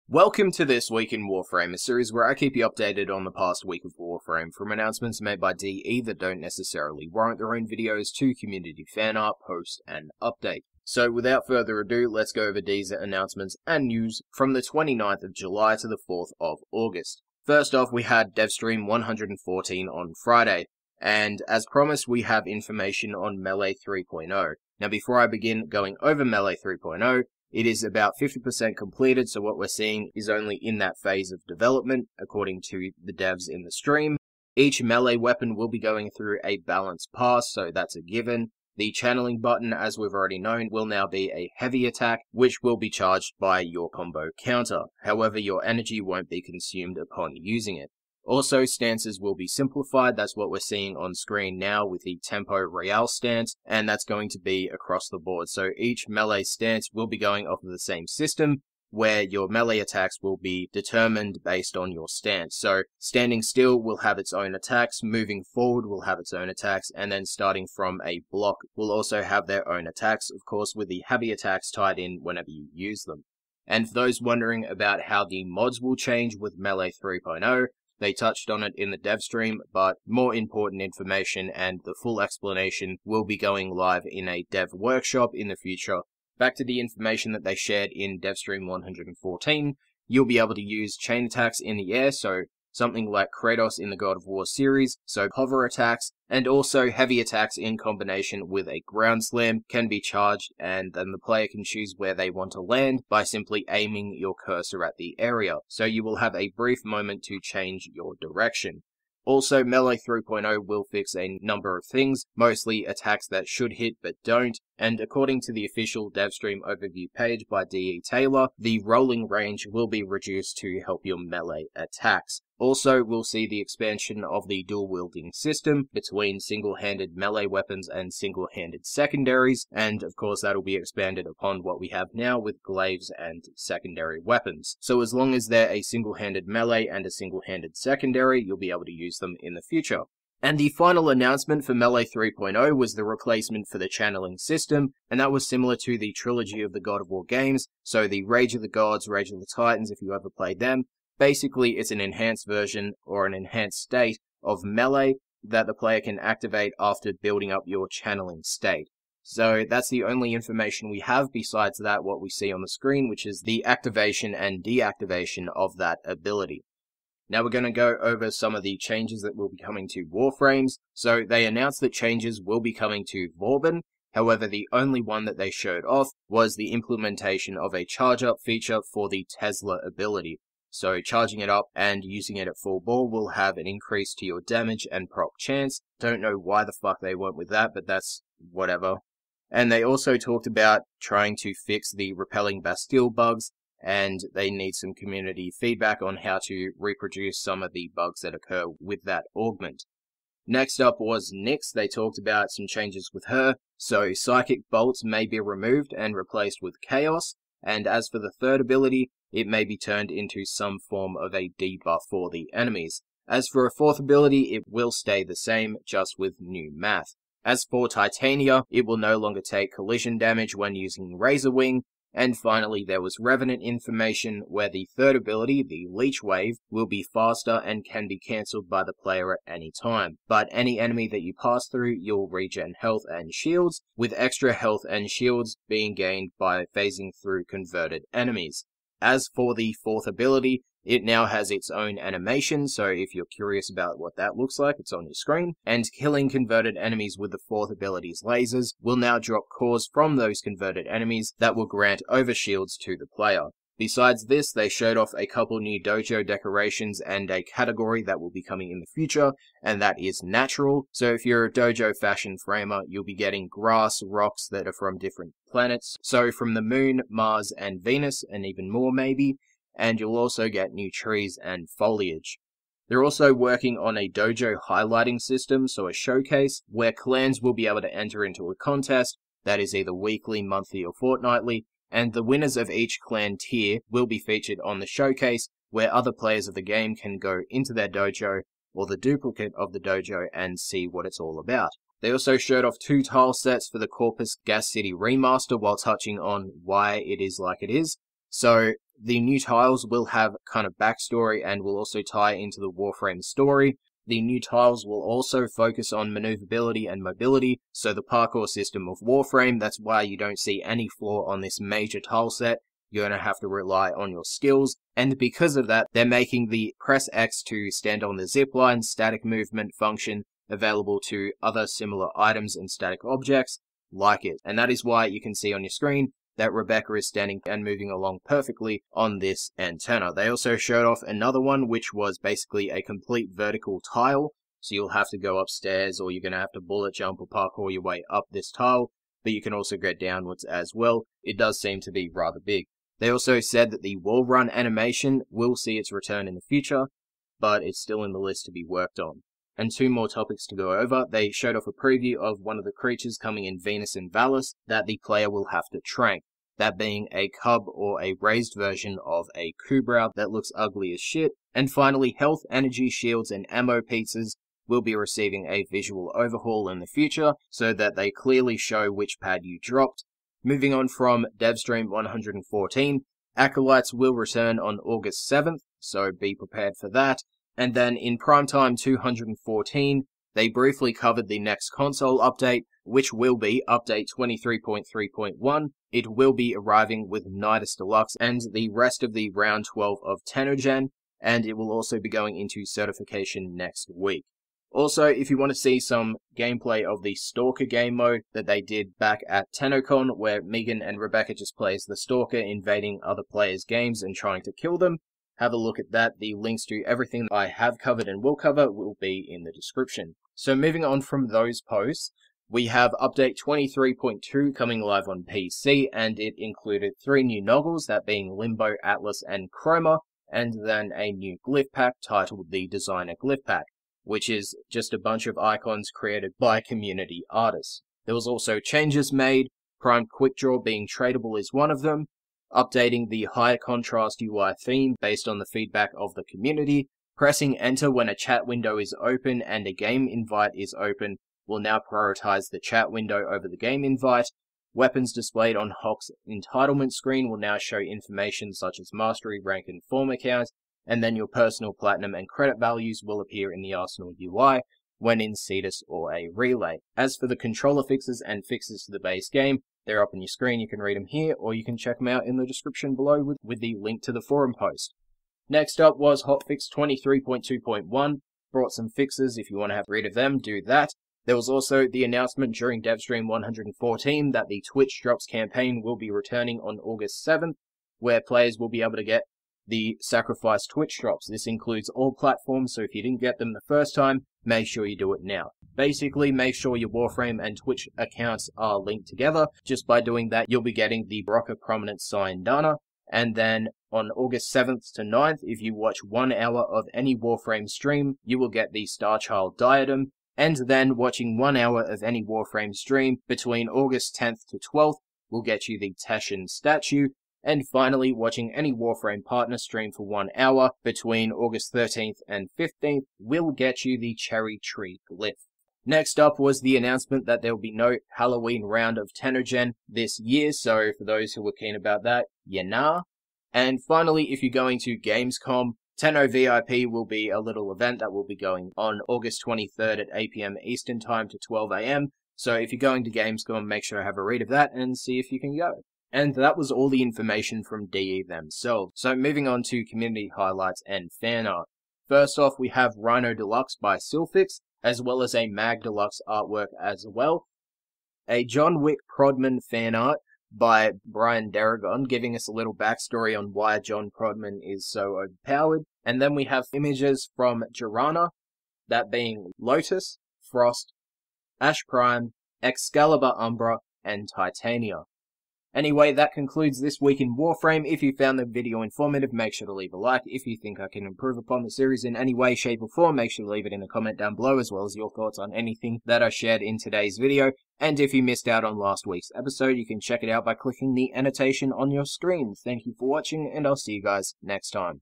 Welcome to This Week in Warframe, a series where I keep you updated on the past week of Warframe, from announcements made by DE that don't necessarily warrant their own videos to community fan art, post, and update. So without further ado, let's go over these announcements and news from the 29th of July to the 4th of August. First off, we had Devstream 114 on Friday, and as promised, we have information on Melee 3.0. Now before I begin going over Melee 3.0, it is about 50% completed, so what we're seeing is only in that phase of development, according to the devs in the stream. Each melee weapon will be going through a balance pass, so that's a given. The channeling button, as we've already known, will now be a heavy attack, which will be charged by your combo counter. However, your energy won't be consumed upon using it. Also, stances will be simplified. That's what we're seeing on screen now with the Tempo Real stance, and that's going to be across the board. So each melee stance will be going off of the same system, where your melee attacks will be determined based on your stance. So standing still will have its own attacks, moving forward will have its own attacks, and then starting from a block will also have their own attacks, of course with the heavy attacks tied in whenever you use them. And for those wondering about how the mods will change with Melee 3.0, they touched on it in the dev stream, but more important information and the full explanation will be going live in a dev workshop in the future. Back to the information that they shared in Devstream 114, you'll be able to use chain attacks in the air, so something like Kratos in the God of War series, so hover attacks, and also heavy attacks in combination with a ground slam can be charged, and then the player can choose where they want to land by simply aiming your cursor at the area, so you will have a brief moment to change your direction. Also, Melee 3.0 will fix a number of things, mostly attacks that should hit but don't, and according to the official Devstream overview page by DE Taylor, the rolling range will be reduced to help your melee attacks. Also, we'll see the expansion of the dual-wielding system between single-handed melee weapons and single-handed secondaries, and of course that'll be expanded upon what we have now with glaives and secondary weapons. So as long as they're a single-handed melee and a single-handed secondary, you'll be able to use them in the future. And the final announcement for Melee 3.0 was the replacement for the channeling system, and that was similar to the trilogy of the God of War games, so the Rage of the Gods, Rage of the Titans, if you ever played them. Basically, it's an enhanced version, or an enhanced state, of Melee that the player can activate after building up your channeling state. So that's the only information we have besides that what we see on the screen, which is the activation and deactivation of that ability. Now we're going to go over some of the changes that will be coming to Warframes. So they announced that changes will be coming to Vauban. However, the only one that they showed off was the implementation of a charge-up feature for the Tesla ability. So charging it up and using it at full ball will have an increase to your damage and proc chance. Don't know why the fuck they went with that, but that's whatever. And they also talked about trying to fix the repelling Bastille bugs, and they need some community feedback on how to reproduce some of the bugs that occur with that augment. Next up was Nyx. They talked about some changes with her. So Psychic Bolts may be removed and replaced with Chaos, and as for the third ability, it may be turned into some form of a debuff for the enemies. As for a fourth ability, it will stay the same, just with new math. As for Titania, it will no longer take collision damage when using Razor Wing. And finally, there was Revenant information, where the third ability, the Leech Wave, will be faster and can be cancelled by the player at any time. But any enemy that you pass through, you'll regen health and shields, with extra health and shields being gained by phasing through converted enemies. As for the fourth ability, it now has its own animation, so if you're curious about what that looks like, it's on your screen. And killing converted enemies with the fourth ability's lasers will now drop cores from those converted enemies that will grant overshields to the player. Besides this, they showed off a couple new dojo decorations and a category that will be coming in the future, and that is natural. So if you're a dojo fashion framer, you'll be getting grass, rocks that are from different planets. So from the Moon, Mars, and Venus, and even more maybe. And you'll also get new trees and foliage. They're also working on a dojo highlighting system, so a showcase, where clans will be able to enter into a contest that is either weekly, monthly, or fortnightly, and the winners of each clan tier will be featured on the showcase, where other players of the game can go into their dojo, or the duplicate of the dojo, and see what it's all about. They also showed off 2 tile sets for the Corpus Gas City Remaster while touching on why it is like it is. So The new tiles will have kind of backstory and will also tie into the Warframe story. The new tiles will also focus on maneuverability and mobility, so the parkour system of Warframe, that's why you don't see any flaw on this major tile set. You're going to have to rely on your skills, and because of that, they're making the press X to stand on the zipline static movement function available to other similar items and static objects like it. And that is why you can see on your screen that Rebecca is standing and moving along perfectly on this antenna. They also showed off another one, which was basically a complete vertical tile. So you'll have to go upstairs, or you're going to have to bullet jump or parkour your way up this tile. But you can also go downwards as well. It does seem to be rather big. They also said that the wall run animation will see its return in the future, but it's still in the list to be worked on. And two more topics to go over. They showed off a preview of one of the creatures coming in Venus and Vallis that the player will have to trank. That being a cub or a raised version of a Kubrodon that looks ugly as shit. And finally, health, energy, shields, and ammo pizzas will be receiving a visual overhaul in the future, so that they clearly show which pad you dropped. Moving on from Devstream 114, Acolytes will return on August 7th, so be prepared for that. And then in Primetime 214, they briefly covered the next console update, which will be update 23.3.1. It will be arriving with Nidus Deluxe and the rest of the round 12 of Tennogen, and it will also be going into certification next week. Also, if you want to see some gameplay of the Stalker game mode that they did back at TennoCon, where Megan and Rebecca just plays the Stalker invading other players' games and trying to kill them, have a look at that. The links to everything I have covered and will cover will be in the description. So moving on from those posts, we have update 23.2 coming live on PC, and it included 3 new Noggles, that being Limbo, Atlas, and Chroma, and then a new Glyph pack titled the Designer Glyph Pack, which is just a bunch of icons created by community artists. There was also changes made, Prime Quick Draw being tradable is one of them, updating the high contrast UI theme based on the feedback of the community, pressing enter when a chat window is open and a game invite is open will now prioritize the chat window over the game invite. Weapons displayed on Hawk's entitlement screen will now show information such as mastery, rank, and form account, and then your personal platinum and credit values will appear in the Arsenal UI when in Cetus or a relay. As for the controller fixes and fixes to the base game, they're up on your screen, you can read them here, or you can check them out in the description below with the link to the forum post. Next up was Hotfix 23.2.1, brought some fixes. If you want to have a read of them, do that. There was also the announcement during Devstream 114 that the Twitch Drops campaign will be returning on August 7th, where players will be able to get the Sacrifice Twitch Drops. This includes all platforms, so if you didn't get them the first time, make sure you do it now. Basically, make sure your Warframe and Twitch accounts are linked together. Just by doing that, you'll be getting the Broca Prominent Sign Dana. And then on August 7th to 9th, if you watch 1 hour of any Warframe stream, you will get the Starchild Diadem. And then watching 1 hour of any Warframe stream between August 10th to 12th will get you the Teshin statue. And finally, watching any Warframe partner stream for 1 hour between August 13th and 15th will get you the Cherry Tree Glyph. Next up was the announcement that there will be no Halloween round of Tennogen this year, so for those who were keen about that, nah. And finally, if you're going to Gamescom, TennoVIP will be a little event that will be going on August 23rd at 8 PM Eastern Time to 12 AM. So if you're going to Gamescom, make sure to have a read of that and see if you can go. And that was all the information from DE themselves. So moving on to community highlights and fan art. First off, we have Rhino Deluxe by Sillfix, as well as a Mag Deluxe artwork as well. A John Wick Prodman fan art by BrianDeragon, giving us a little backstory on why John Prodman is so overpowered. And then we have images from Jarranna, that being Lotus, Frost, Ash Prime, Excalibur Umbra, and Titania. Anyway, that concludes this week in Warframe. If you found the video informative, make sure to leave a like. If you think I can improve upon the series in any way, shape, or form, make sure to leave it in a comment down below, as well as your thoughts on anything that I shared in today's video. And if you missed out on last week's episode, you can check it out by clicking the annotation on your screen. Thank you for watching, and I'll see you guys next time.